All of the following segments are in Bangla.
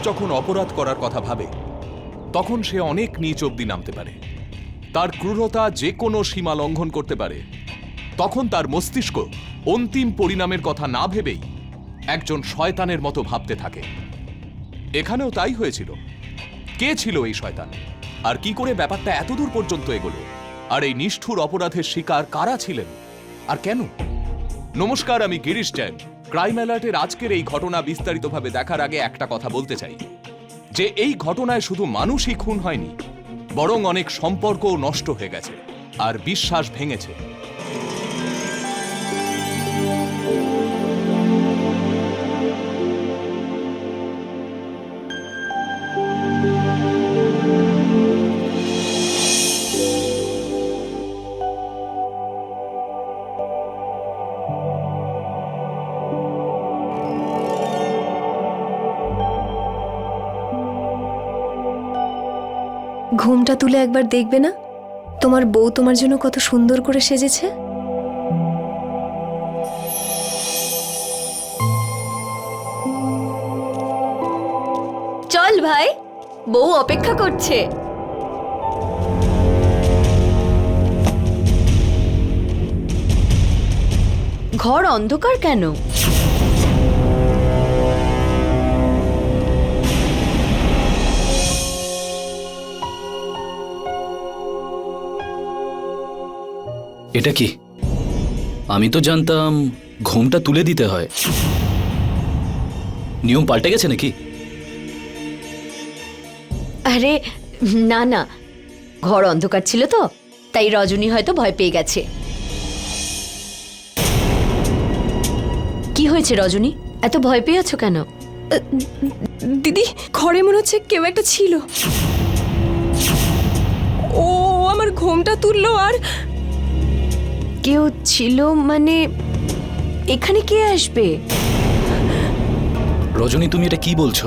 যখন অপরাধ করার কথা ভাবে তখন সে অনেক নিচ অব্দি নামতে পারে। তার ক্রূরতা যে কোনো সীমা লঙ্ঘন করতে পারে। তখন তার মস্তিষ্ক অন্তিম পরিণামের কথা না ভেবেই একজন শয়তানের মতো ভাবতে থাকে। এখানেও তাই হয়েছিল। কে ছিল এই শয়তান, আর কি করে ব্যাপারটা এতদূর পর্যন্ত এগোলো, আর এই নিষ্ঠুর অপরাধের শিকার কারা ছিলেন আর কেন? নমস্কার, আমি গিরিশ জৈন। ক্রাইম অ্যালার্টের আজকের এই ঘটনা বিস্তারিতভাবে দেখার আগে একটা কথা বলতে চাই, যে এই ঘটনায় শুধু মানুষই খুন হয়নি, বরং অনেক সম্পর্কও নষ্ট হয়ে গেছে আর বিশ্বাস ভেঙেছে। ঘুমটা তুলে একবার দেখবে না তোমার বউ তোমার জন্য কত সুন্দর করে সেজেছে? চল ভাই, বউ অপেক্ষা করছে। ঘর অন্ধকার কেন? এটা কি? আমি তো জানতাম ঘুমটা তুলে দিতে হয়। নিয়ম পাল্টে গেছে নাকি? আরে না না, ঘর অন্ধকার ছিল তো, তাই রজনী হয়তো ভয় পেয়ে গেছে। কি হয়েছে রজনী, এত ভয় পেয়ে আছো কেন? দিদি, ঘরে মনে হচ্ছে কেউ একটা ছিল। ও আমার ঘুমটা তুললো। আর কেউ ছিল মানে এখানে কে আসবে? রজনী, তুমি এটা কি বলছো?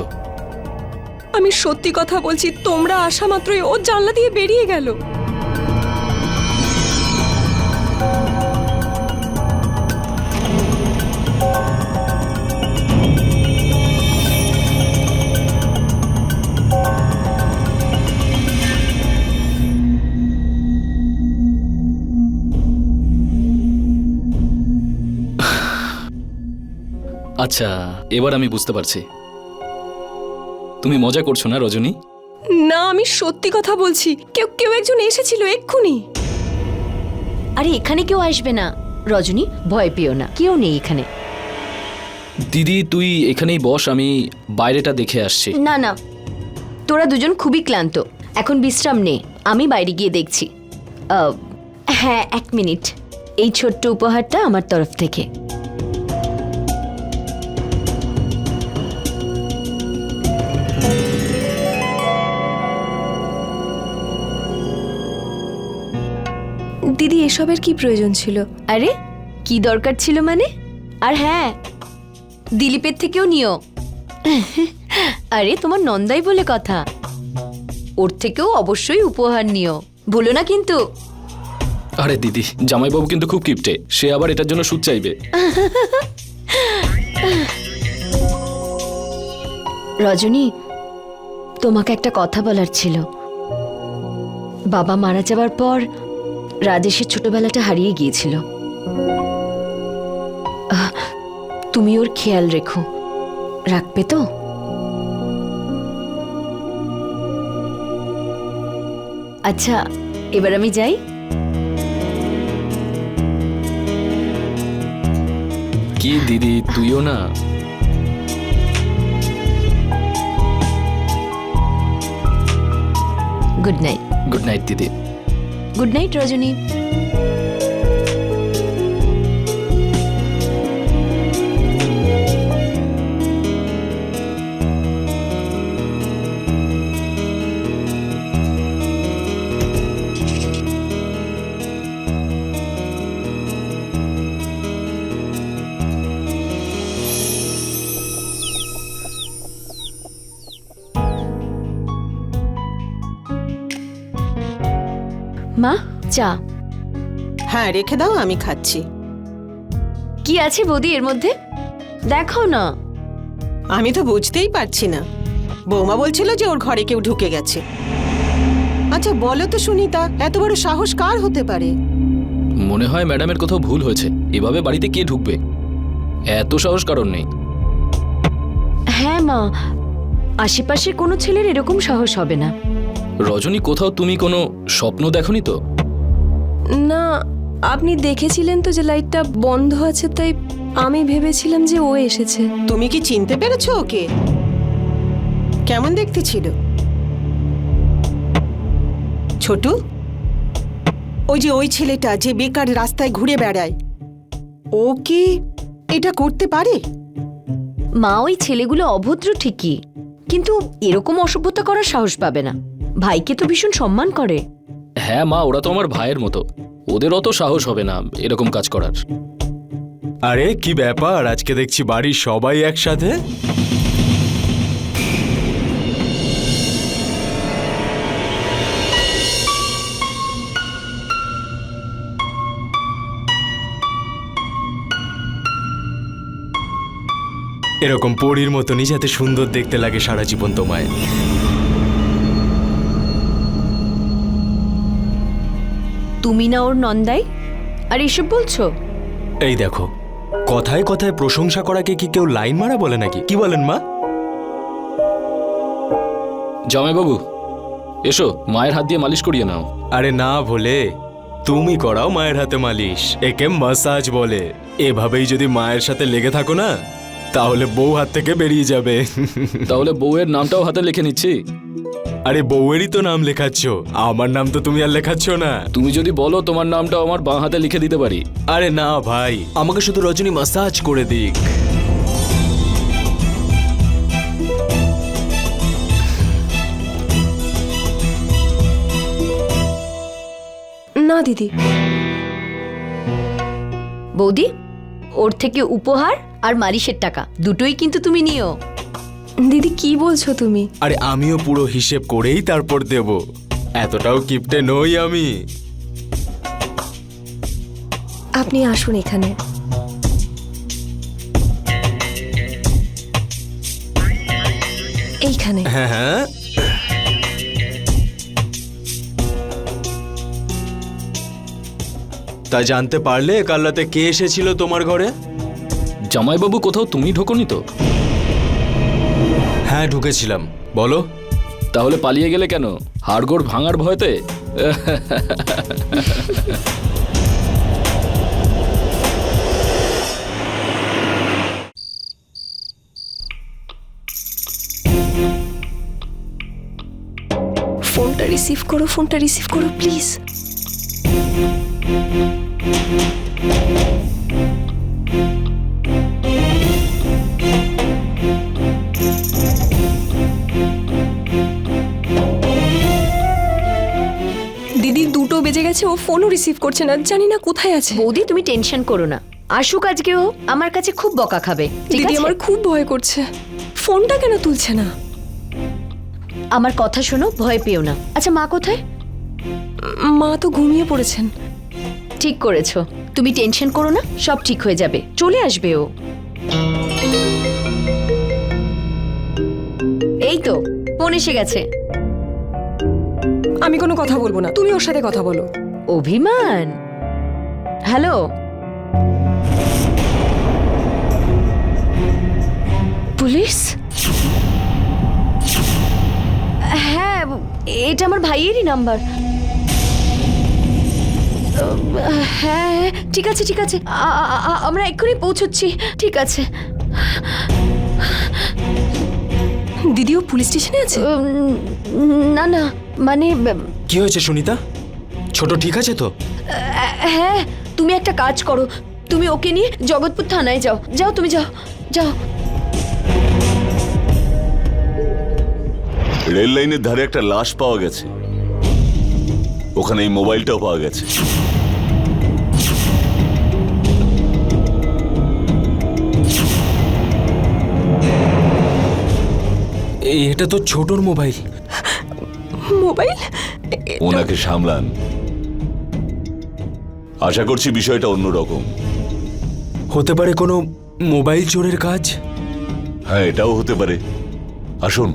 আমি সত্যি কথা বলছি, তোমরা আসা মাত্রই ও জানলা দিয়ে বেরিয়ে গেল। আচ্ছা, এবার আমি বুঝতে পারছি। তুমি মজা করছো না রজনী? না, আমি সত্যি কথা বলছি। কেউ একজন এসেছিল এক্ষুনি। আরে এখানে কেউ আসবে না রজনী, ভয় পেও না, কেউ নেই এখানে। দিদি, তুই এখানেই বস, আমি বাইরেটা দেখে আসছি। না না, তোরা দুজন খুবই ক্লান্ত, এখন বিশ্রাম নে, আমি বাইরে গিয়ে দেখছি। হ্যাঁ, 1 মিনিট। এই ছোট্ট উপহারটা আমার তরফ থেকে। দিদি, এসবের কি প্রয়োজন ছিল? আরে কি দরকার ছিল মানে? আর হ্যাঁ, দিলীপের থেকেও নিও। আরে তোমার নন্দাই বলে কথা, ওর থেকেও অবশ্যই উপহার নিও, ভুলো না কিন্তু। আরে দিদি, জামাইবাবু কিন্তু খুব কিপটে, সে আবার এটার জন্য সুদ চাইবে। রজনী, তোমাকে একটা কথা বলার ছিল। বাবা মারা যাওয়ার পর রাজেশের ছোটবেলাটা হারিয়ে গিয়েছিল। তুমি ওর খেয়াল রেখো, রাখবে তো? আচ্ছা, এবার আমি যাই। কি দিদি, তুইও না? Good night. গুড নাইট দিদি। গুড নাইট রজনী। মা, চা। হ্যাঁ, রেখে দাও, আমি খাচ্ছি। কি আছে বৌদি এর মধ্যে, দেখো না। আমি তো বুঝতেই পারছি না, বৌমা বলছিল যে ওর ঘরে কেউ ঢুকে গেছে। আচ্ছা বলো তো সুনিতা, এত বড় সাহস কার হতে পারে? মনে হয় ম্যাডামের কোথাও ভুল হয়েছে। এভাবে বাড়িতে কে ঢুকবে? এত সাহস কারণ নেই। হ্যাঁ মা, আশেপাশে কোনো ছেলের এরকম সাহস হবে না। রজনী, কোথাও তুমি কোনো স্বপ্ন দেখোনি তো? না, আপনি দেখেছিলেন তো যে লাইটটা বন্ধ আছে, তাই আমি ভেবেছিলাম যে ও এসেছে। তুমি কি চিনতে পেরেছো ওকে? কেমন দেখতে ছিল? ছোটু, ওই ছেলেটা যে বেকার রাস্তায় ঘুরে বেড়ায়, ও কি এটা করতে পারে? মা, ওই ছেলেগুলো অভদ্র ঠিকই, কিন্তু এরকম অসভ্যতা করার সাহস পাবে না। ভাইকে তো ভীষণ সম্মান করে। হ্যাঁ মা, ওরা তো আমার ভাইয়ের মতো। ওদের অত সাহস হবে না এরকম কাজ করার। আরে কি ব্যাপার, আজকে দেখছি বাড়ির সবাই একসাথে। এরকম পরীর মতনই যাতে সুন্দর দেখতে লাগে সারা জীবন তোমায়। তুমি না ওর নন্দাই, আর এসব বলছো? এই দেখো, কথায় কথায় প্রশংসা করাকে কি কেউ লাইন মারা বলে নাকি? কি বলেন মা? জামাইবাবু, এসো, মায়ের হাত দিয়ে মালিশ করিয়ে নাও। আরে না ভোলে, তুমি করাও মায়ের হাতে মালিশ। একে মাসাজ বলে। এভাবেই যদি মায়ের সাথে লেগে থাকো না, তাহলে বউ হাত থেকে বেরিয়ে যাবে। তাহলে বউয়ের নামটাও হাতে লিখে নিচ্ছি। আরে বউয়েরই তো নাম লেখাচ্ছ, আমার নাম তো তুমি আর লেখাচ্ছ না। তুমি যদি বলো তোমার নামটাও আমার বাঁ হাতে লিখে দিতে পারি। আরে না ভাই, আমাকে শুধু রজনী মাসাজ করে দিক। না দিদি। বৌদি, ওর থেকে উপহার আর মালিশের টাকা দুটোই কিন্তু তুমি নিও। দিদি কি বলছো তুমি? আরে আমিও পুরো হিসেব করেই তারপর দেব, এতটাও কিপটে নই আমি। আপনি আসুন এখানে। এইখানে। হ্যাঁ হ্যাঁ, তা জানতে পারলে কাল রাতে কে এসেছিল তোমার ঘরে? জামাইবাবু, কোথাও তুমি ঢোকনি তো? হ্যাঁ ঢুকেছিলাম। বলো। তাহলে পালিয়ে গেলে কেন? হাড়গোড় ভাঙার ভয়তে? ফোনটা রিসিভ করো, ফোনটা রিসিভ করো প্লিজ। দিদি 2টো বেজে গেছে, ও ফোনও রিসিভ করছে না, জানি না কোথায় আছে। বৌদি, তুমি টেনশন করো না, আসুক আজকে ও আমার কাছে খুব বকা খাবে। ঠিক দিদি আছে? আমার খুব ভয় করছে, ফোনটা কেন তুলছে না? আমার কথা শোনো, ভয় পেও না। আচ্ছা, মা কোথায়? মা তো ঘুমিয়ে পড়েছেন। ঠিক করেছো, তুমি টেনশন করো না, সব ঠিক হয়ে যাবে, চলে আসবে ও। এই তো ফোন এসে গেছে। আমি কোনো কথা বলবো না, তুমি ওর সাথে কথা বলো। অভিমান? Hello, police? হ্যাঁ, এটা আমার ভাইয়েরই নাম্বার। হ্যাঁ ঠিক আছে, ঠিক আছে, আমরা এক্ষুনি পৌঁছচ্ছি। ঠিক আছে। দিদিও পুলিশ স্টেশনে আছে? না না, মানে কি হয়েছে সুনিতা? ছোট ঠিক আছে তো? হ্যাঁ, তুমি একটা কাজ করো, তুমি ওকে নিয়ে জগৎপুর থানায় যাও। যাও, তুমি যাও, যাও। রেল লাইনের ধারে একটা লাশ পাওয়া গেছে, ওখানে এই মোবাইলটাও পাওয়া গেছে। এটা তো ছোটর মোবাইল। মোবাইল? ওনাকে সামলান, আশা করছি বিষয়টা অন্যরকম। হতে পারে কোনো মোবাইল চোরের কাজ। হ্যাঁ, এটাও হতে পারে। আসুন।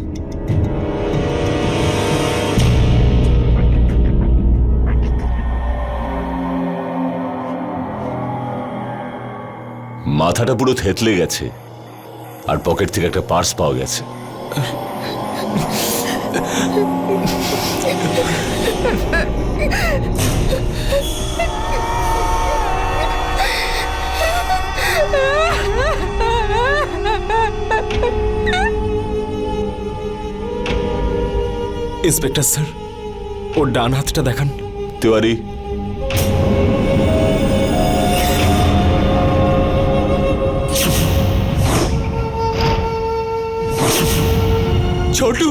মাথাটা পুরো থেতলে গেছে আর পকেট থেকে একটা পার্স পাওয়া গেছে। ইন্সপেক্টর স্যার, ওর ডান হাতটা দেখান। তিওয়ারি, ছোটু,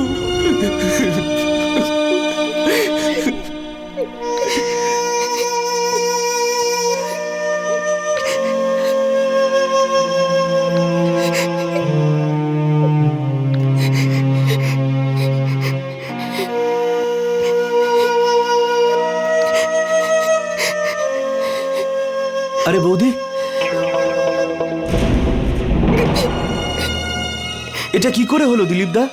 আরে বৌদি, এটা কি করে হলো দিলীপ দা?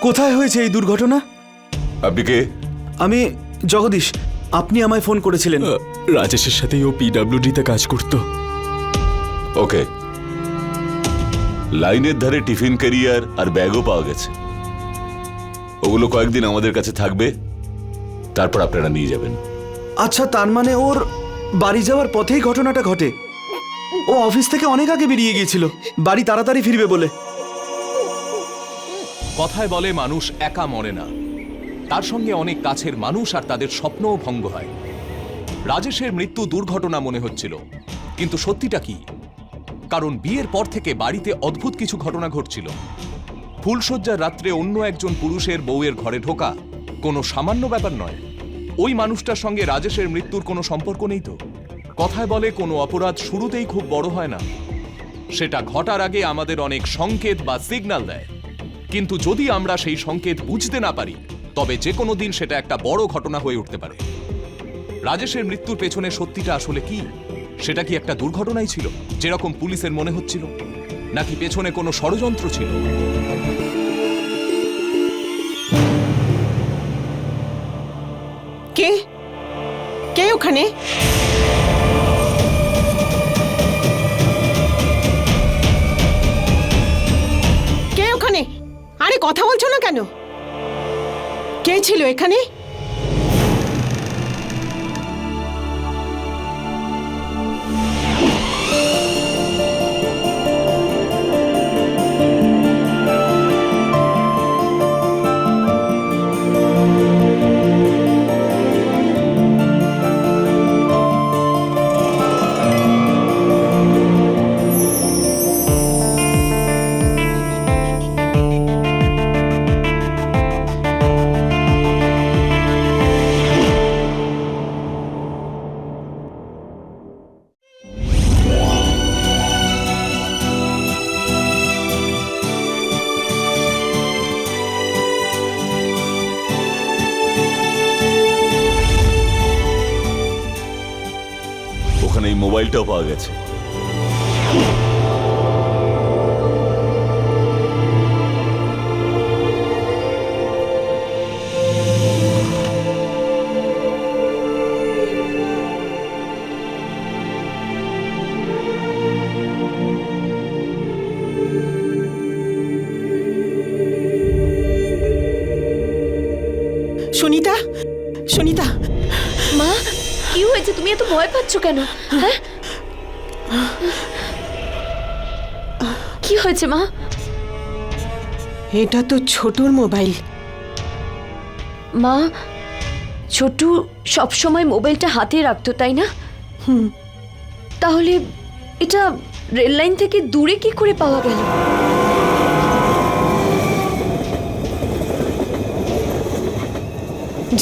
কোথায় হয়েছে এই দুর্ঘটনা? আপনি কে? আমি জগদীশ, আপনি আমায় ফোন করেছিলেন। রাজেশের সাথেই ও পিডব্লিউডিতে কাজ করতো। ওকে, লাইনের ধারে টিফিন ক্যারিয়ার আর ব্যাগও পাওয়া গেছে। ওগুলো কয়েকদিন আমাদের কাছে থাকবে, তারপর আপনারা নিয়ে যাবেন। আচ্ছা, তার মানে ওর বাড়ি যাওয়ার পথেই ঘটনাটা ঘটে। ও অফিস থেকে অনেক আগে বেরিয়ে গিয়েছিল বাড়ি তাড়াতাড়ি ফিরবে বলে। কথায় বলে মানুষ একা মরে না, তার সঙ্গে অনেক কাছের মানুষ আর তাদের স্বপ্নও ভঙ্গ হয়। রাজেশের মৃত্যু দুর্ঘটনা মনে হচ্ছিল, কিন্তু সত্যিটা কি? কারণ বিয়ের পর থেকে বাড়িতে অদ্ভুত কিছু ঘটনা ঘটছিল। ফুলশয্যার রাত্রে অন্য একজন পুরুষের বউয়ের ঘরে ঢোকা কোনো সামান্য ব্যাপার নয়। ওই মানুষটার সঙ্গে রাজেশের মৃত্যুর কোনো সম্পর্ক নেই তো? কথায় বলে কোনো অপরাধ শুরুতেই খুব বড় হয় না, সেটা ঘটার আগে আমাদের অনেক সংকেত বা সিগন্যাল দেয়। কিন্তু যদি আমরা সেই সংকেত বুঝতে না পারি, তবে যে কোনো দিন সেটা একটা বড় ঘটনা হয়ে উঠতে পারে। রাজেশের মৃত্যুর পেছনে সত্যিটা আসলে কি? সেটা কি একটা দুর্ঘটনাই ছিল যেরকম পুলিশের মনে হচ্ছিল, নাকি পেছনে কোনো ষড়যন্ত্র ছিল? কে কে ওখানে? কে ওখানে? আরে কথা বলছো না কেন? কে ছিল এখানে? ওখানে এই মোবাইলটাও পাওয়া গেছে। সুনিতা, সুনিতা, মা, কি হয়েছে? তুমি এত ভয় পাচ্ছ কেন? হ্যাঁ, কি হয়েছে মা? এটা তো ছোটুর মোবাইল। মা, ছোটু সবসময় মোবাইলটা হাতে রাখতো, তাই না? তাহলে এটা রেল লাইন থেকে দূরে কি করে পাওয়া গেল?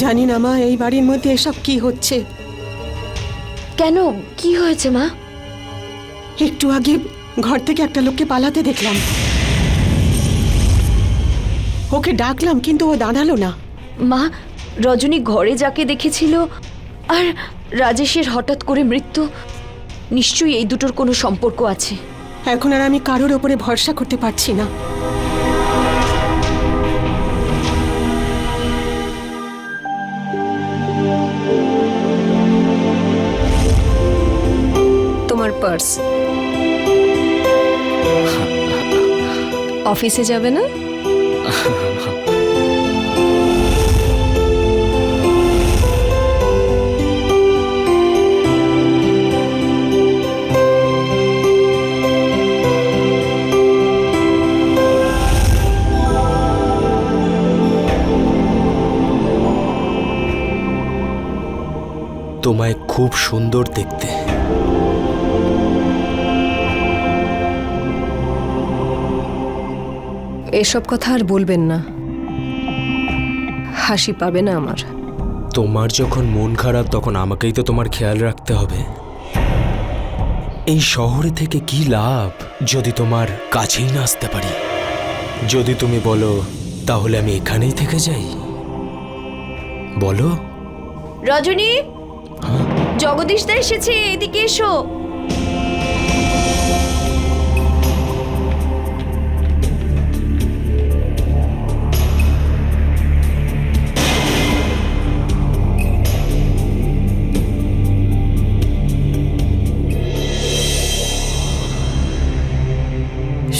জানি না মা, এই বাড়ির মধ্যে এসব কি হচ্ছে। কেন, কি হয়েছে মা? একটু আগে ঘর থেকে একটা লোককে পালাতে দেখলাম। ওকে ডাকলাম কিন্তু ও দাঁড়ালো না। মা, রজনী ঘরে যাকে দেখেছিল আর রাজেশের হঠাৎ করে মৃত্যু, নিশ্চয়ই এই দুটোর কোনো সম্পর্ক আছে। এখন আর আমি কারোর ওপরে ভরসা করতে পারছি না। তোমার পার্স। অফিসে যাবে না? তোমায় খুব সুন্দর দেখতে। এসব কথা আর বলবেন না, হাসি পাবে না আমার। তোমার যখন মন খারাপ তখন আমাকেই তো তোমার খেয়াল রাখতে হবে। এই শহরে থেকে কি লাভ যদি তোমার কাছেই না আসতে পারি? যদি তুমি বলো তাহলে আমি এখানেই থেকে যাই। বলো। রজনী, জগদীশ দা এসেছে, এদিকে এসো।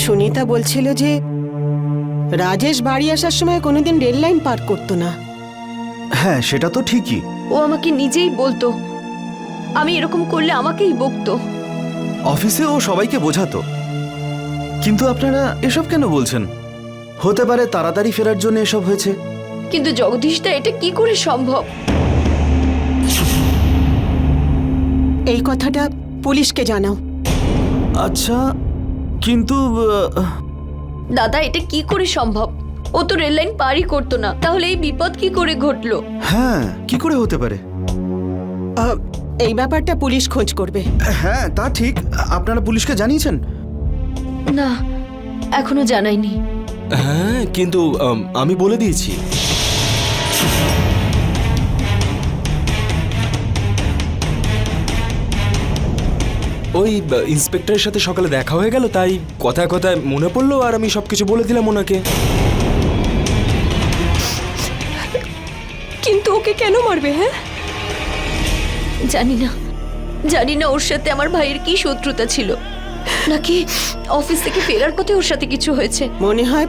সুনিতা বলছিল যে রাজেশ বাড়ি আসার সময় কোনোদিন রেল লাইন পার করতো না। হ্যাঁ, সেটা তো ঠিকই। ও আমাকে নিজেই বলতো আমি এরকম করলে আমাকেই বকতো। অফিসে ও সবাইকে বোঝাতো। কিন্তু আপনারা এসব কেন বলছেন? হতে পারে তাড়াতাড়ি ফেরার জন্য এসব হয়েছে। কিন্তু জগদীশ দা, এটা কি করে সম্ভব? এই কথাটা পুলিশকে জানাও। আচ্ছা, কিন্তু দাদা, এটা কি করে সম্ভব? ও তো রেল লাইন পারই করতো না, তাহলে এই বিপদ কি করে ঘটলো? হ্যাঁ, কি করে হতে পারে? এই ব্যাপারটা পুলিশ খোঁজ করবে। হ্যাঁ, তা ঠিক। আপনারা পুলিশকে জানিয়েছেন? না, এখনো জানাইনি। হ্যাঁ, কিন্তু আমি বলে দিয়েছি। ওই ইন্সপেক্টরের সাথে সকালে দেখা হয়ে গেল, তাই কথায় কথায় মনে পড়লো আর আমি সবকিছু বলে দিলাম ওনাকে। কিন্তু ওকে কেন মারবে? হ্যাঁ, জানি না ওর সাথে আমার ভাইয়ের কি শত্রুতা ছিল, নাকি অফিস থেকে ফেরার পথে ওর সাথে কিছু হয়েছে। মনে হয়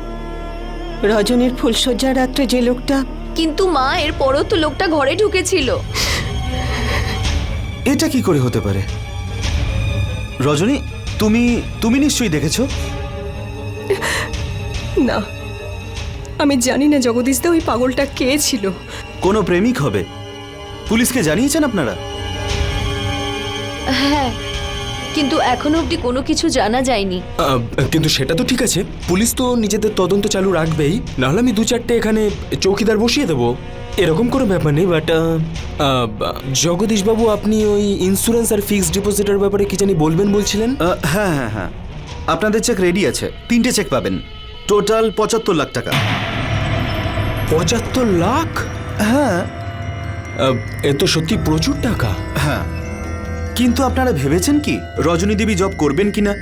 রজনীর ফুলশয্যার রাত্রে যে লোকটা। কিন্তু মা, এর পরও তো লোকটা ঘরে ঢুকেছিল। এটা কি করে হতে পারে? রজনী, তুমি নিশ্চয়ই দেখেছো? না, আমি জানি না জগদীশ দা ওই পাগলটা কে ছিল। কোনো প্রেমিক হবে। পুলিশকে জানিয়েছেন আপনারা? হ্যাঁ, কিন্তু এখনো অবধি কোনো কিছু জানা যায়নি। কিন্তু সেটা তো ঠিক আছে, পুলিশ তো নিজেদের তদন্ত চালু রাখবেই, নাহলে আমি 2-4টে এখানে চৌকিদার বসিয়ে দেবো, এরকম কোনো ব্যাপার নেই। বাট জগদীশ বাবু, আপনি ওই ইন্স্যুরেন্স আর ফিক্সড ডিপোজিটের ব্যাপারে কি জানি বলবেন বলছিলেন? হ্যাঁ হ্যাঁ হ্যাঁ, আপনাদের চেক রেডি আছে। 3টে চেক পাবেন, টোটাল 75 লাখ টাকা। 75 লাখ? হ্যাঁ এ তো সত্যি প্রচুর টাকা। হ্যাঁ, কিন্তু আপনারা ভেবেছেন কি রজনী দেবী জব করবেন কিনা?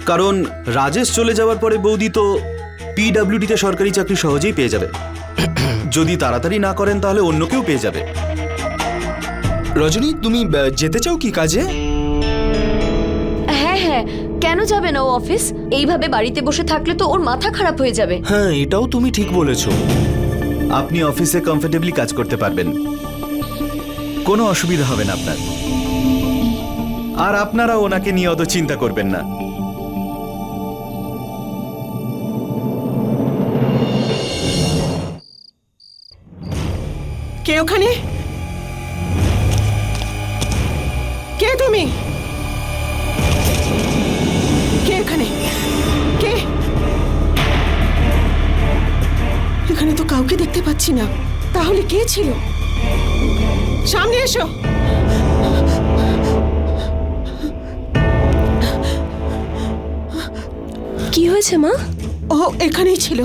কারণ রাজেশ চলে যাওয়ার পরে বৌদি তো পিডব্লিউডিতে সরকারি চাকরি সহজেই পেয়ে যাবে। যদি তাড়াতাড়ি না করেন তাহলে অন্য কেউ পেয়ে যাবে। রজনী, তুমি যেতে চাও কি কাজে? হ্যাঁ, কেন যাবে না ও অফিস? এইভাবে বাড়িতে বসে থাকলে তো ওর মাথা খারাপ হয়ে যাবে। হ্যাঁ, এটাও তুমি ঠিক বলেছো। আপনি অফিসে কমফোর্টেবলি কাজ করতে পারবেন, কোনো অসুবিধা হবে না আপনার। আর আপনারা ওনাকে নিয়ে অত চিন্তা করবেন না। কে ওখানে? কে তুমি? কে এখানে? কে? এখানে তো কাউকে দেখতে পাচ্ছি না, তাহলে কে ছিল? সামনে এসো। কি হয়েছে মা? ও এখানেই ছিল।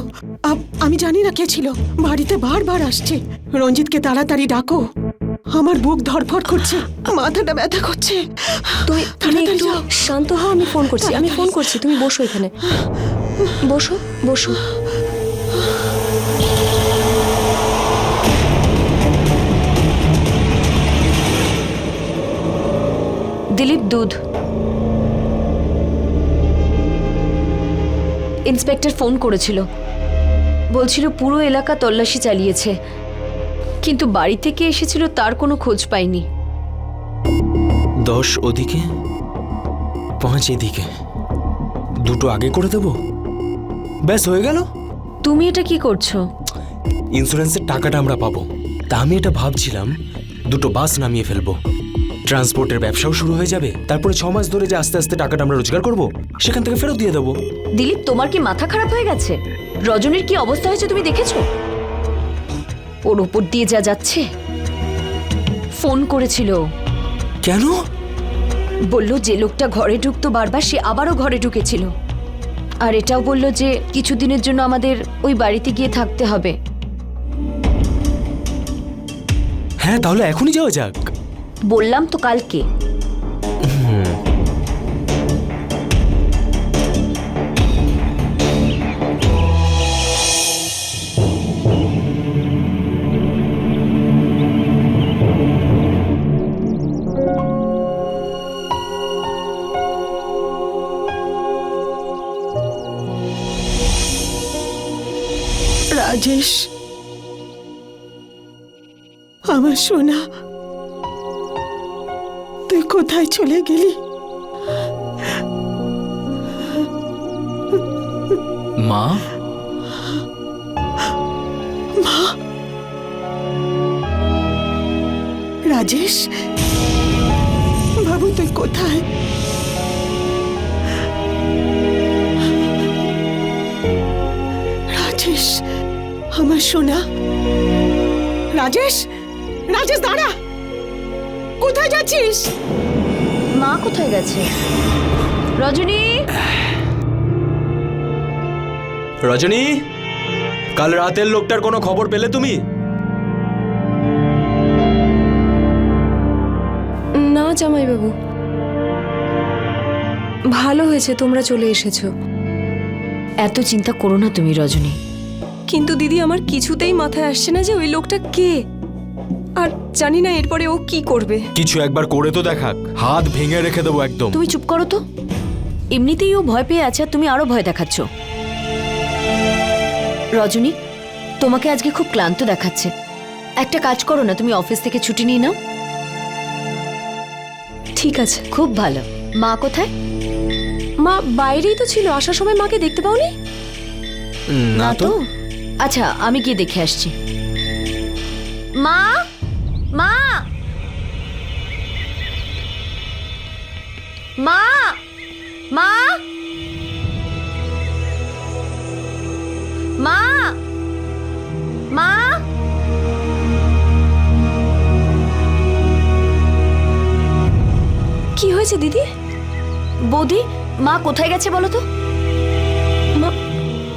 আমি জানি না কে ছিল, বাড়িতে বারবার আসছে। রঞ্জিতকে তাড়াতাড়ি ডাকো, আমার বুক ধড়ফড় করছে, মাথাটা ব্যথা করছে। তুমি তাড়াতাড়ি একটু যাও। শান্ত হও, আমি ফোন করছি। তুমি বসো এখানে, বসো। দিলীপ, দুধ। ইন্সপেক্টর ফোন করেছিল, বলছিল পুরো এলাকা তল্লাশি চালিয়েছে, কিন্তু বাড়ি থেকে এসেছিল তার কোনো খোঁজ পাইনি। 10 ওদিকে 5 এদিকে, দুটো আগে করে দেবো, ব্যাস হয়ে গেল। তুমি এটা কি করছো? ইন্স্যুরেন্সের টাকাটা আমরা পাবো, তা আমি এটা ভাবছিলাম দুটো বাস নামিয়ে ফেলবো, ট্রান্সপোর্টের ব্যবসাও শুরু হয়ে যাবে, তারপরে 6 মাস ধরে যে আস্তে আস্তে টাকাটা আমরা রোজগার করব সেখান থেকে ফেরত দিয়ে দেবো। দিলীপ, তোমার কি মাথা খারাপ হয়ে গেছে? রজনীর কি অবস্থা হয়েছে তুমি দেখেছো? ওর উপর দিয়ে যা যাচ্ছে। ফোন করেছিল, কেন? বলল যে লোকটা ঘরে ঢুকতো বারবার সে আবারও ঘরে ঢুকেছিল, আর এটাও বলল যে কিছুদিনের জন্য আমাদের ওই বাড়িতে গিয়ে থাকতে হবে। হ্যাঁ, তাহলে এখনই যাওয়া যাক। বললাম তো কালকে। রাজেশ, আমার সোনা, তুই কোথায় চলে গেলি? মা, রাজেশ বাবু, তুই কোথায়? রাজেশ, আমার সোনা, রাজেশ, রাজেশ দাঁড়া, কোথায় যাচ্ছিস? মা কোথায় গেছে? রজনী, রজনী, কাল রাতের লোকটার কোনো খবর পেলে তুমি? না জামাইবাবু, ভালো হয়েছে তোমরা চলে এসেছো। এত চিন্তা করো না তুমি রজনী। কিন্তু দিদি, আমার কিছুতেই মাথায় আসছে না যে ওই লোকটা কে, আর জানি না এরপরে ও কি করবে। কিছু একবার করে তো দেখাক, হাত ভেঙে রেখে দেবো একদম। তুমি চুপ করো তো। এমনিতেই ও ভয় পেয়ে আছে আর তুমি আরো ভয় দেখাচ্ছ। রজনী, তোমাকে আজকে খুব ক্লান্ত দেখাচ্ছে। একটা কাজ করো না, তুমি অফিস থেকে ছুটি নিয়ে নাও। ঠিক আছে। খুব ভালো। মা কোথায়? মা বাইরেই তো ছিল, আসার সময় মাকে দেখতে পাওনি? না তো। আচ্ছা, আমি গিয়ে দেখে আসছি। মা, মা, মা, মা, মা, মা, কি হয়েছে দিদি? বৌদি, মা কোথায় গেছে বলো তো? মা,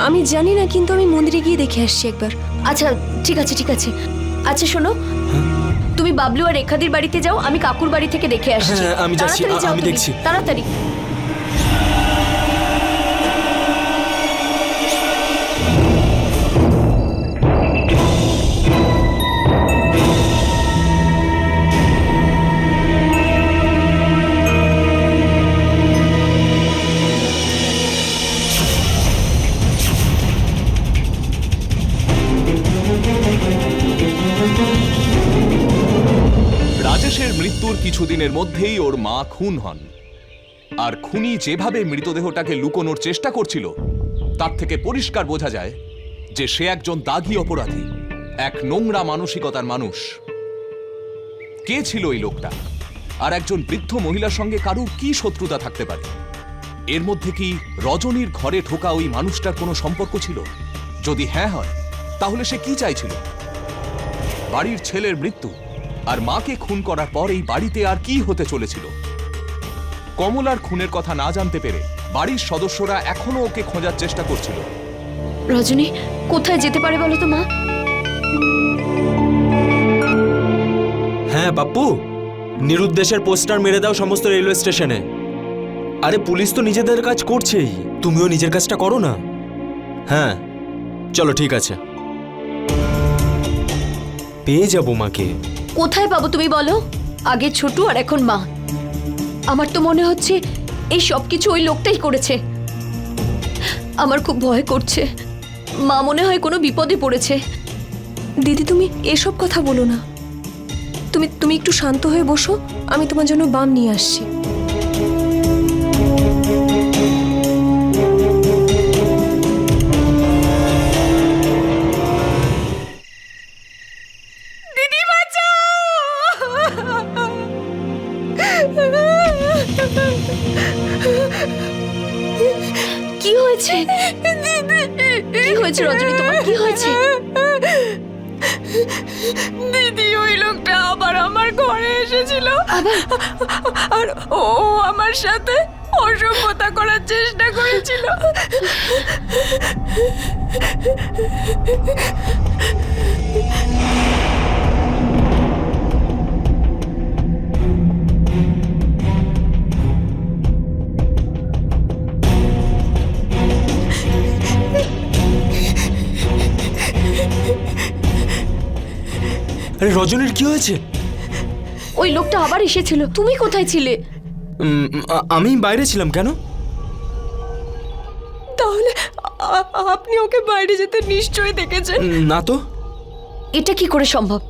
আমি জানি না, কিন্তু আমি মন্দিরে গিয়ে দেখে আসছি একবার। আচ্ছা ঠিক আছে, ঠিক আছে। আচ্ছা শোনো, তুমি বাবলু আর রেখাদির বাড়িতে যাও, আমি কাকুর বাড়ি থেকে দেখে আসছি। হ্যাঁ, আমি যাচ্ছি, তাড়াতাড়ি যাও আমি তুমি, দেখছি। তাড়াতাড়ি। রাজেশের মৃত্যুর কিছুদিনের মধ্যেই ওর মা খুন হন, আর খুনি যেভাবে মৃতদেহটাকে লুকোনোর চেষ্টা করছিল তার থেকে পরিষ্কার বোঝা যায় যে সে একজন দাগী অপরাধী, এক নোংরা মানসিকতার মানুষ। কে ছিল এই লোকটা, আর একজন বৃদ্ধ মহিলার সঙ্গে কারুর কি শত্রুতা থাকতে পারে? এর মধ্যে কি রজনীর ঘরে ঢোকা ওই মানুষটার কোনো সম্পর্ক ছিল? যদি হ্যাঁ হয়, তাহলে সে কি চাইছিল? বাড়ির ছেলের মৃত্যু আর মাকে খুন করার পর এই বাড়িতে আর কি হতে চলেছিল? কমলার খুনের কথা না জানতে পেরে বাড়ির সদস্যরা এখনো ওকে খোঁজার চেষ্টা করছিল। রজনী কোথায় যেতে পারে বলো তো মা? হ্যাঁ পাপ্পু, নিরুদ্দেশের পোস্টার মেরে দাও সমস্ত রেলওয়ে স্টেশনে। আরে পুলিশ তো নিজেদের কাজ করছেই, তুমিও নিজের কাজটা করো না। হ্যাঁ চলো, ঠিক আছে, পেয়ে যাবো মাকে। কোথায় পাবো তুমি বলো? আগে ছোট আর এখন মা। আমার তো মনে হচ্ছে এই সব কিছু ওই লোকটাই করেছে। আমার খুব ভয় করছে। মা মনে হয় কোনো বিপদে পড়েছে। দিদি তুমি এসব কথা বলো না, তুমি তুমি একটু শান্ত হয়ে বসো, আমি তোমার জন্য বাম নিয়ে আসছি। কি হয়েছে? কি হয়েছে রজনী, তোমার কি হয়েছে? দিদি ওই লোকটা আবার আমার ঘরে এসেছিল আর ও আমার সাথে অসভ্যতা করার চেষ্টা করেছিল। আরে রজনীর কি হয়েছে? ওই লোকটা আবার এসেছিল। তুমি কোথায় ছিলে? আমি বাইরে ছিলাম। কেন? তাহলে আপনি ওকে বাইরে যেতে নিশ্চয়ই দেখেছেন। না তো। এটা কি করে সম্ভব?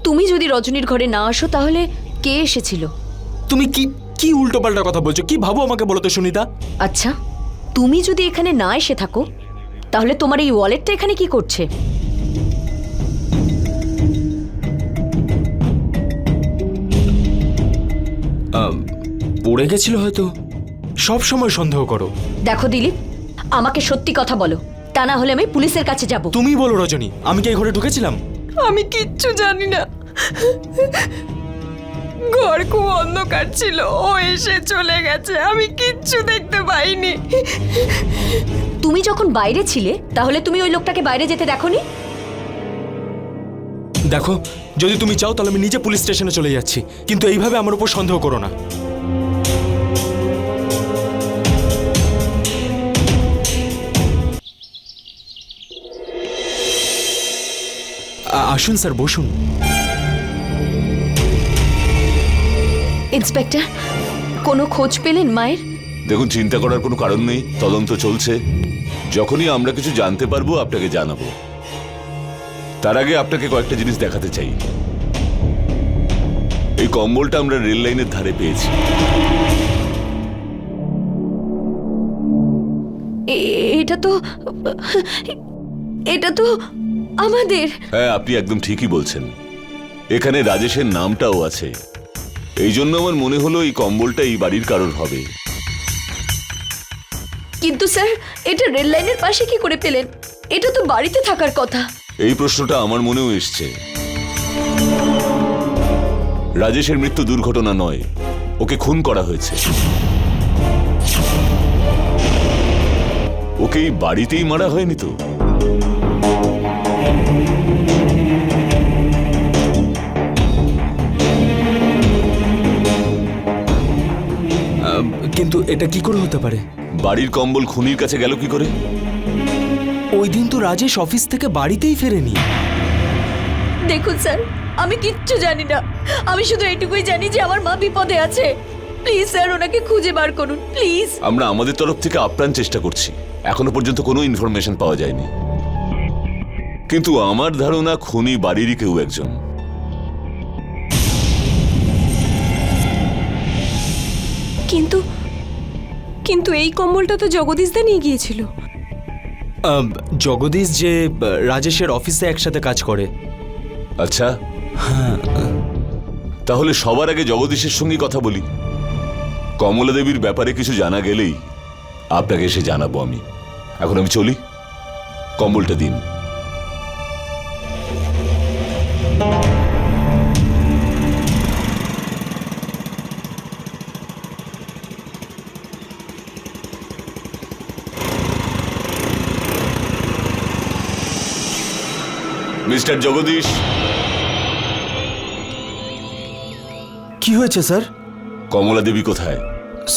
তুমি যদি রজনীর ঘরে না আসো তাহলে কে এসেছিল? তুমি কি কি উল্টোপাল্টা কথা বলছো? কি ভাবো আমাকে বলো তো সুনিতা। আচ্ছা, তুমি যদি এখানে না এসে থাকো তাহলে তোমার এই ওয়ালেটটা এখানে কি করছে? পড়ে গেছিল হয়তো। সব সময় সন্দেহ করো। দেখো দিলীপ, আমাকে সত্যি কথা বলো, তা না হলে আমি পুলিশের কাছে যাব। তুমি বলো রজনী, আমি কি এই ঘরে ঢুকেছিলাম? আমি কিচ্ছু জানি না, ঘর খুব অন্ধকার ছিল, ও এসে চলে গেছে, আমি কিচ্ছু দেখতে পাইনি। তুমি যখন বাইরে ছিলে তাহলে তুমি ওই লোকটাকে বাইরে যেতে দেখোনি? দেখো, যদি তুমি চাও তাহলে আমি নিজে পুলিশ স্টেশনে চলে যাচ্ছি, কিন্তু এইভাবে আমার উপর সন্দেহ করো না। আসুন স্যার, বসুন। ইন্সপেক্টর, কোনো খোঁজ পেলেন মায়ের? দেখুন, চিন্তা করার কোনো কারণ নেই, তদন্ত চলছে। যখনই আমরা কিছু জানতে পারবো আপনাকে জানাবো। তার আগে আপনাকে কয়েকটা জিনিস দেখাতে চাই। এই কম্বলটা আমরা রেল লাইনের ধারে পেয়েছি। এটা তো আমাদের। হ্যাঁ, আপনি একদম ঠিকই বলছেন। এখানে রাজেশের নামটাও আছে। এই জন্য আমার মনে হলো এই কম্বলটা এই বাড়ির কারোর হবে। কিন্তু স্যার, এটা রেল লাইনের পাশে কি করে পেলেন? এটা তো বাড়িতে থাকার কথা। এই প্রশ্নটা আমার মনেও এসছে। রাজেশের মৃত্যু দুর্ঘটনা নয়, ওকে খুন করা হয়েছে। ওকে এই বাড়িতেই মারা হয়নি তো? কিন্তু এটা কি করে হতে পারে? বাড়ির কম্বল খুনির কাছে গেল কি করে? ওই দিন তো রাজেশ অফিস থেকে বাড়িতেই ফেরেনি। দেখুন স্যার, আমি কিচ্ছু জানি না। আমি শুধু এটুকুই জানি যে আমার মা বিপদে আছে। প্লিজ স্যার, ওনাকে খুঁজে বার করুন প্লিজ। আমরা আমাদের তরফ থেকে আপ্রাণ চেষ্টা করছি। এখনো পর্যন্ত কোনো ইনফরমেশন পাওয়া যায়নি, কিন্তু আমার ধারণা খুনি বাড়িরই কেউ একজন। কিন্তু কিন্তু এই কম্বলটা তো জগদীশ দা নিয়ে গিয়েছিল। জগদীশ যে রাজেশের অফিসে একসাথে কাজ করে। আচ্ছা, তাহলে সবার আগে জগদীশের সঙ্গে কথা বলি। কমলা দেবীর ব্যাপারে কিছু জানা গেলেই আপনাকে এসে জানাবো আমি। এখন আমি চলি, কম্বলটা দিন। মিস্টার জগদীশ। কি হয়েছে স্যার? কমলা দেবী কোথায়?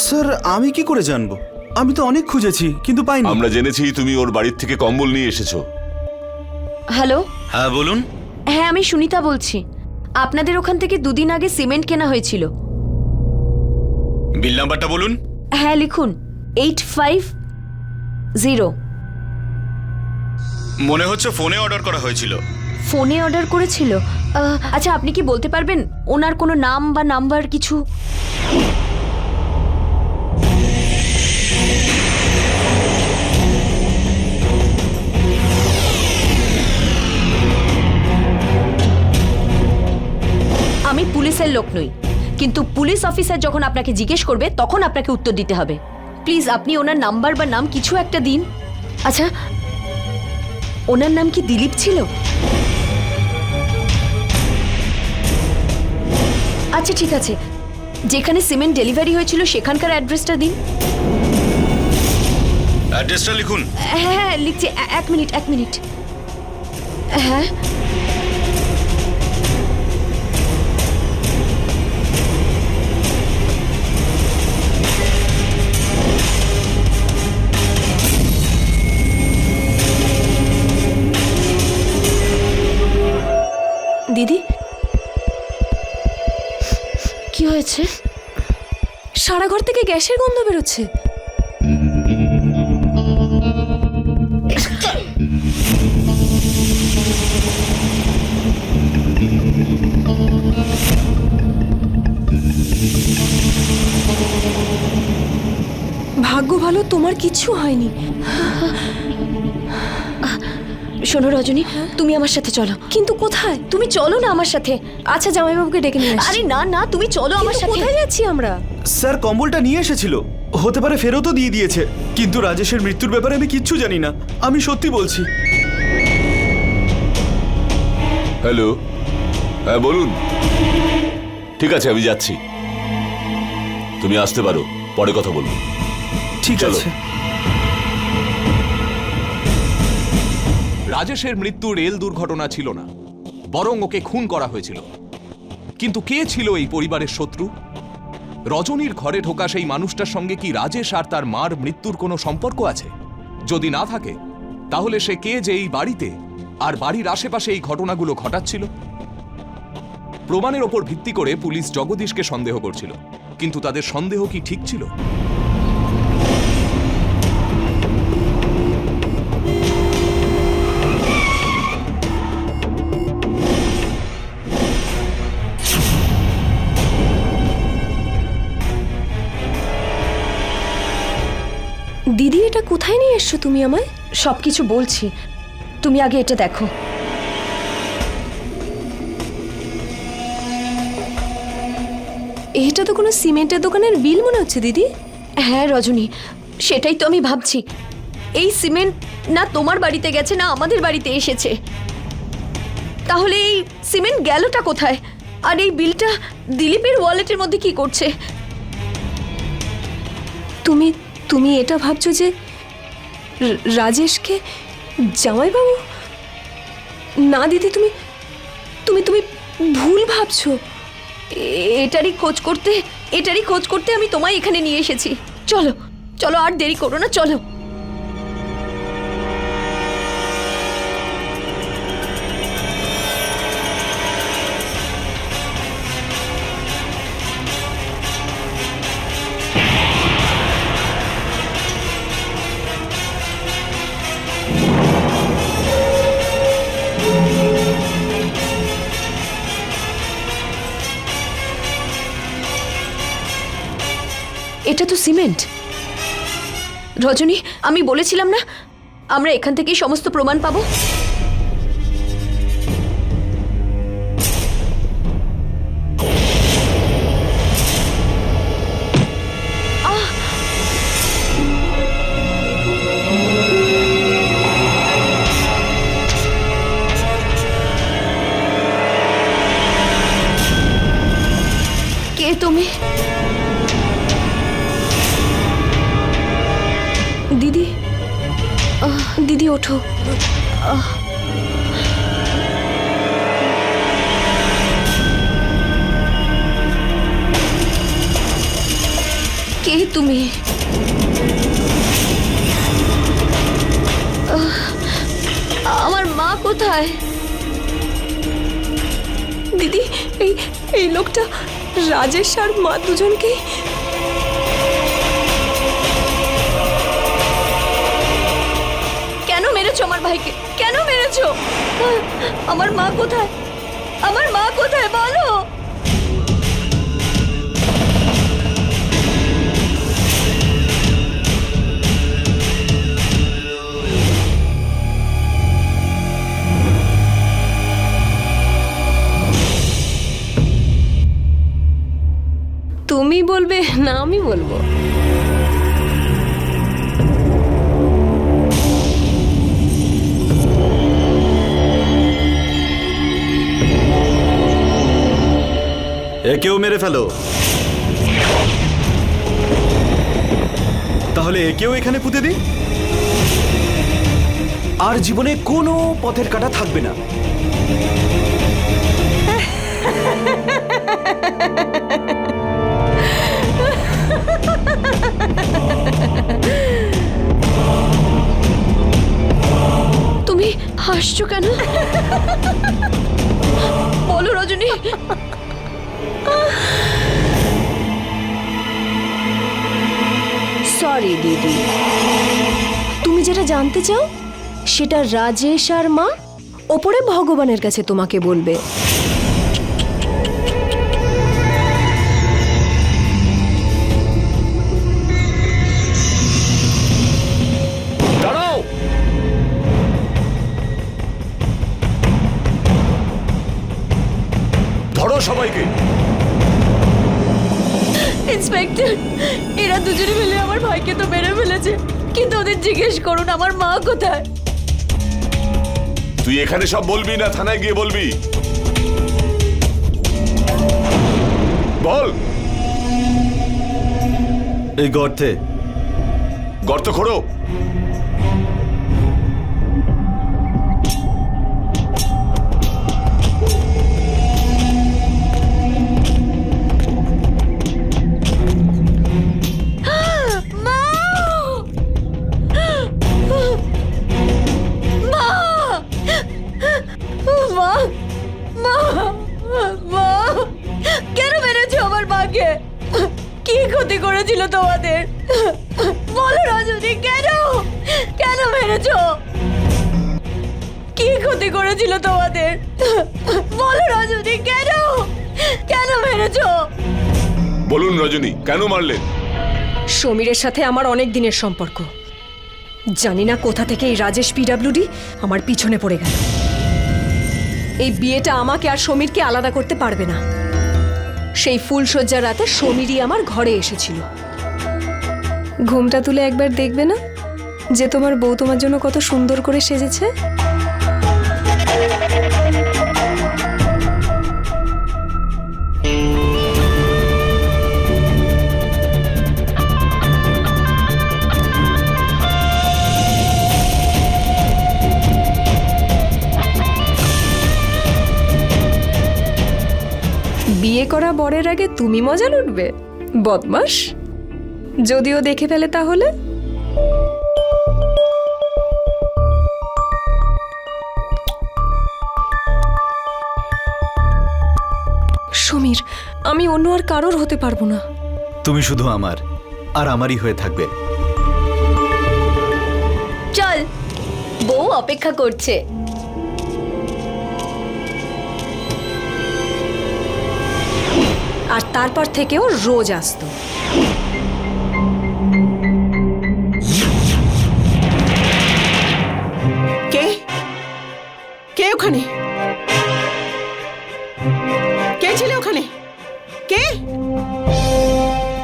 স্যার, আমি কি করে জানবো? আমি তো অনেক খুঁজেছি কিন্তু পাইনি। আমরা জেনেছি তুমি ওর বাড়ির থেকে কম্বল নিয়ে এসেছো। হ্যালো। হ্যাঁ বলুন। হ্যাঁ, আমি সুনিতা বলছি। আপনাদের ওখান থেকে দুদিন আগে সিমেন্ট কেনা হয়েছিল। বিল নাম্বারটা বলুন। হ্যাঁ লিখুন, 850। মনে হচ্ছে ফোনে অর্ডার করা হয়েছিল। ফোনে অর্ডার করেছিল? আচ্ছা, আপনি কি বলতে পারবেন ওনার কোনো নাম বা নাম্বার কিছু? আমি পুলিশের লোক নই, কিন্তু পুলিশ অফিসার যখন আপনাকে জিজ্ঞেস করবে তখন আপনাকে উত্তর দিতে হবে। প্লিজ আপনি ওনার নাম্বার বা নাম কিছু একটা দিন। আচ্ছা, ওনার নাম কি দিলীপ ছিল? আচ্ছা ঠিক আছে, যেখানে সিমেন্ট ডেলিভারি হয়েছিল সেখানকার অ্যাড্রেসটা দিন। অ্যাড্রেসটা লিখুন। হ্যাঁ হ্যাঁ লিখছি, এক মিনিট। হ্যাঁ, দিদি কি হয়েছে? সারা ঘর থেকে গ্যাসের গন্ধ বেরোচ্ছে। ভাগ্য ভালো তোমার কিচ্ছু হয়নি। শোনো রজনী, তুমি আমার সাথে চলো। কিন্তু কোথায়? তুমি চলো না আমার সাথে। আচ্ছা জামাইবাবুকে ডেকে নিয়ে আসি। আরে না না, তুমি চলো আমার সাথে। কোথায় যাচ্ছি আমরা? স্যার কম্বলটা নিয়ে এসেছিল, হতে পারে ফেরতও দিয়ে দিয়েছে, কিন্তু রাজেশের মৃত্যুর ব্যাপারে আমি কিচ্ছু জানি না, আমি সত্যি বলছি। হ্যালো, হ্যাঁ বলুন। ঠিক আছে, আমি যাচ্ছি, তুমি আসতে পারো, পরে কথা বলবো। ঠিক চলো। আছে। রাজেশের মৃত্যু রেল দুর্ঘটনা ছিল না, বরং ওকে খুন করা হয়েছিল। কিন্তু কে ছিল এই পরিবারের শত্রু? রজনীর ঘরে ঢোকা সেই মানুষটার সঙ্গে কি রাজেশ আর তার মার মৃত্যুর কোনো সম্পর্ক আছে? যদি না থাকে, তাহলে সে কে যে এই বাড়িতে আর বাড়ির আশেপাশে এই ঘটনাগুলো ঘটাচ্ছিল? প্রমাণের ওপর ভিত্তি করে পুলিশ জগদীশকে সন্দেহ করছিল, কিন্তু তাদের সন্দেহ কি ঠিক ছিল? দিদি, এটা কোথায় নিয়ে এসছো তুমি আমায়? সবকিছু বলছি, তুমি আগে এটা দেখো। এটা তো কোনো সিমেন্টের দোকানের বিল মনে হচ্ছে দিদি। হ্যাঁ রজনী, সেটাই তো আমি ভাবছি। এই সিমেন্ট না তোমার বাড়িতে গেছে না আমাদের বাড়িতে এসেছে, তাহলে এই সিমেন্ট গেলটা কোথায়? আর এই বিলটা দিলীপের ওয়ালেটের মধ্যে কি করছে? তুমি এটা ভাবছো যে রাজেশকে জামাইবাবু? না দিদি, তুমি তুমি তুমি ভুল ভাবছো। এটারই খোঁজ করতে আমি তোমায় এখানে নিয়ে এসেছি। চলো চলো, আর দেরি করো না, চলো। এটা তো সিমেন্ট। রজনী, আমি বলেছিলাম না আমরা এখান থেকেই সমস্ত প্রমাণ পাবো। কে তুমি? দিদি, দিদি ওঠো। কে তুমি? আমার মা কোথায়? দিদি, এই লোকটা রাজেশ আর মা দুজনকেই কেন মেরেছ মেরেছো আমার ভাইকে? কেন মেরেছো? আমার মা কোথায়? আমার মা কোথায় বলো? তুমি বলবে না আমি বলবো? একেও মেরে ফেলো, তাহলে একেও এখানে পুঁতে দিই, আর জীবনে কোনো পথের কাঁটা থাকবে না। তুমি হাসছো কেন? বলো রজনী। সরি দিদি, তুমি যেটা জানতে চাও সেটা রাজেশ আর মা ওপরে ভগবানের কাছে তোমাকে বলবে। দাঁড়াও! ধরো সবাইকে। ইন্সপেক্টর, এরা দুজনে মিলে আমার ভাইকে তো মেরে ফেলেছে, কিন্তু ওদের জিজ্ঞেস করুন আমার মা কোথায়। তুই এখানে সব বলবি না থানায় গিয়ে বলবি? বল। এই গর্তে গর্ত খোঁড়ো। মা, মা, মা, কেন মেরেছো আমার মাকে? কি ক্ষতি করেছিল তোমাদের? বলো রজনী, কেন কেন মেরেছো? কি ক্ষতি করেছিল তোমাদের? বলো রজনী, কেন কেন মেরেছো? বলুন রজনী, কেন মারলেন? সমীরের সাথে আমার অনেক দিনের সম্পর্ক। জানি না কোথা থেকে এই রাজেশ পিডাব্লিউডি আমার পিছনে পড়ে গেল। এই বিয়েটা আমাকে আর সমীরকে আলাদা করতে পারবে না। সেই ফুলশয্যার রাতে সমীরই আমার ঘরে এসেছিল। ঘুমটা তুলে একবার দেখবে না যে তোমার বউ তোমার জন্য কত সুন্দর করে সেজেছে? বিয়ে করা বরের আগে তুমি মজা লুটবে, বদমাস। যদিও দেখে ফেলে তাহলে? সমীর, আমি অন্য আর কারোর হতে পারবো না। তুমি শুধু আমার, আর আমারই হয়ে থাকবে। চল, বউ অপেক্ষা করছে। আর তারপর থেকেও রোজ আসতো। কে কে ওখানে? কে ছিল ওখানে? কে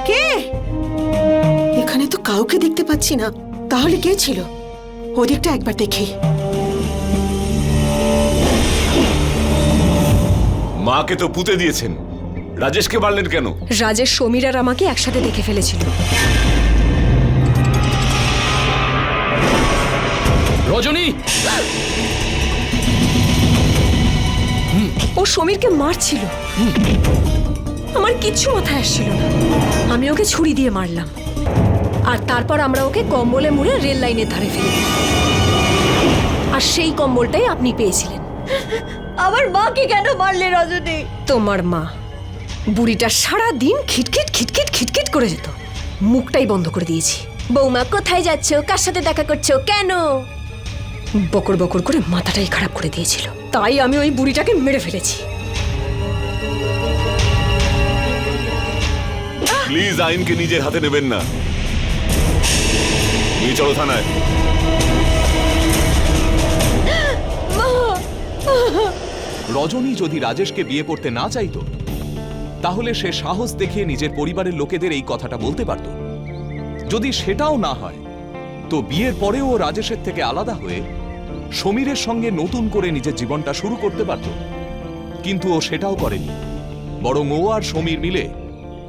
কে? এখানে তো কাউকে দেখতে পাচ্ছি না, তাহলে কে ছিল? ওদিকটা একবার দেখি। মাকে তো পুঁতে দিয়েছেন, রাজেশকে মারলেন কেন? রাজেশ সমীর আর আমাকে একসাথে দেখে ফেলেছিল। রজনী! ও সমীরকে মারছিল। আমার কিচ্ছু মাথায় আসছিল না। আমি ওকে ছুরি দিয়ে মারলাম, আর তারপর আমরা ওকে কম্বলে মুড়ে রেল লাইনের ধারে ফেলে দিই। আর সেই কম্বলটাই আপনি পেয়েছিলেন। আমার মাকে কেন মারলে রজনী? তোমার মা বুড়িটা সারা দিন খিটখিট খিটখিট খিটখিট করে যেত, মুখটাই বন্ধ করে দিয়েছি। বৌমা কোথায় যাচ্ছো? কার সাথে দেখা করছো? কেন? বকর বকর করে মাথাটাই খারাপ করে দিয়েছিল, তাই আমি ওই বুড়িটাকে মেরে ফেলেছি। প্লিজ আইনকে নিজের হাতে নেবেন না। নিয়ে চলো থানায়। রজনী যদি রাজেশকে বিয়ে করতে না চাইতো, তাহলে সে সাহস দেখিয়ে নিজের পরিবারের লোকেদের এই কথাটা বলতে পারত। যদি সেটাও না হয়, তো বিয়ের পরেও ও রাজেশের থেকে আলাদা হয়ে সমীরের সঙ্গে নতুন করে নিজের জীবনটা শুরু করতে পারত। কিন্তু ও সেটাও করেনি, বরং ও আর সমীর মিলে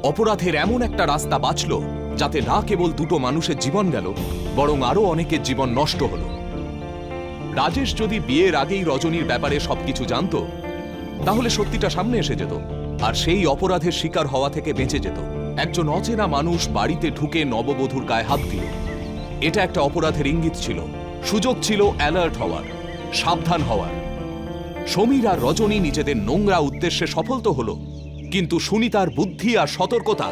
অপরাধের এমন একটা রাস্তা বাছল, যাতে না কেবল দুটো মানুষের জীবন গেল, বরং আরো অনেকের জীবন নষ্ট হলো। রাজেশ যদি বিয়ের আগেই রজনীর ব্যাপারে সবকিছু জানতো, তাহলে সত্যিটা সামনে এসে যেত, আর সেই অপরাধের শিকার হওয়া থেকে বেঁচে যেত। একজন অচেনা মানুষ বাড়িতে ঢুকে নববধূর গায়ে হাত দিল, এটা একটা অপরাধের ইঙ্গিত ছিল, সুযোগ ছিল অ্যালার্ট হওয়ার, সাবধান হওয়ার। সমীর আর রজনী নিজেদের নোংরা উদ্দেশ্যে সফল তো হলো, কিন্তু সুনিতার বুদ্ধি আর সতর্কতা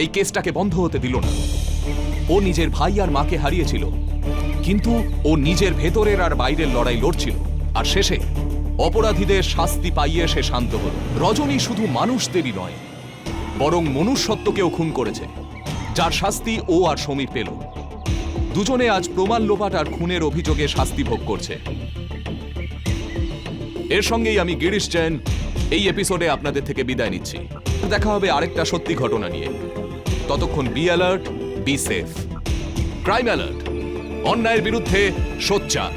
এই কেসটাকে বন্ধ হতে দিল না। ও নিজের ভাই আর মাকে হারিয়েছিল, কিন্তু ও নিজের ভেতরের আর বাইরের লড়াই লড়ছিল, আর শেষে অপরাধীদের শাস্তি পাইয়ে সে শান্ত হল। রজনী শুধু মানুষদেরই নয়, বরং মনুষ্যত্বকেও খুন করেছে, যার শাস্তি ও আর সমীর পেল। দুজনে আজ প্রমাণ লোপাট আর খুনের অভিযোগে শাস্তি ভোগ করছে। এর সঙ্গেই আমি গিরিশ জৈন এই এপিসোডে আপনাদের থেকে বিদায় নিচ্ছি। দেখা হবে আরেকটা সত্যি ঘটনা নিয়ে। ততক্ষণ be alert, be safe. Crime alert, অন্যায়ের বিরুদ্ধে সোচ্চার।